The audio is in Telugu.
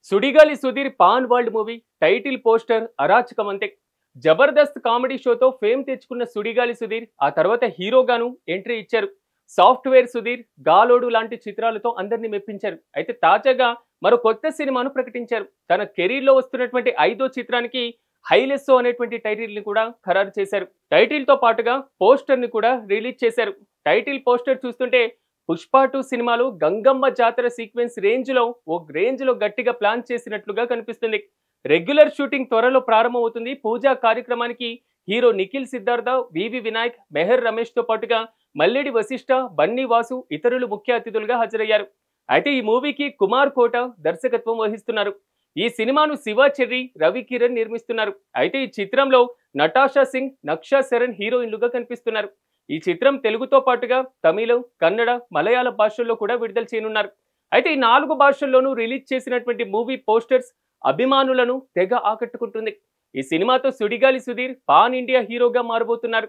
సుడిగాలి Sudheer pan world movie title poster అరాచకం అంతే. జబర్దస్త్ కామెడీ షోతో ఫేమ్ తెచ్చుకున్న సుడిగాలి సుధీర్ ఆ తర్వాత హీరోగాను ఎంట్రీ ఇచ్చారు. సాఫ్ట్వేర్ సుధీర్, గాలోడు లాంటి చిత్రాలతో అందరినీ మెప్పించారు. అయితే తాజాగా మరో కొత్త సినిమాను ప్రకటించారు. తన కెరీర్ లో వస్తున్నటువంటి 5వ చిత్రానికి హైలెస్సో అనేటువంటి టైటిల్ ని కూడా ఖరారు చేశారు. టైటిల్ తో పాటుగా పోస్టర్ ని కూడా రిలీజ్ చేశారు. టైటిల్ పోస్టర్ చూస్తుంటే పుష్ప 2 సినిమాలో గంగమ్మ జాతర సీక్వెన్స్ రేంజ్ లో గట్టిగా ప్లాన్ చేసినట్లుగా కనిపిస్తుంది. రెగ్యులర్ షూటింగ్ త్వరలో ప్రారంభమవుతుంది. పూజా కార్యక్రమానికి హీరో నిఖిల్ సిద్ధార్థ, వివి వినాయక్, మెహర్ రమేష్ తో పాటుగా మల్లెడి వశిష్ఠ, బన్నీ వాసు ఇతరులు ముఖ్య అతిథులుగా హాజరయ్యారు. అయితే ఈ మూవీకి కుమార్ కోట దర్శకత్వం వహిస్తున్నారు. ఈ సినిమాను శివ చెర్రి, రవి కిరణ్ నిర్మిస్తున్నారు. అయితే ఈ చిత్రంలో నటాషా సింగ్, నక్షా శరణ్ హీరోయిన్లుగా కనిపిస్తున్నారు. ఈ చిత్రం తెలుగుతో పాటుగా తమిళం, కన్నడ, మలయాళ భాషల్లో కూడా విడుదల చేయనున్నారు. అయితే ఈ 4 భాషల్లోనూ రిలీజ్ చేసినటువంటి మూవీ పోస్టర్స్ అభిమానులను తెగ ఆకట్టుకుంటుంది. ఈ సినిమాతో సుడిగాలి సుధీర్ పాన్ ఇండియా హీరోగా మారబోతున్నారు.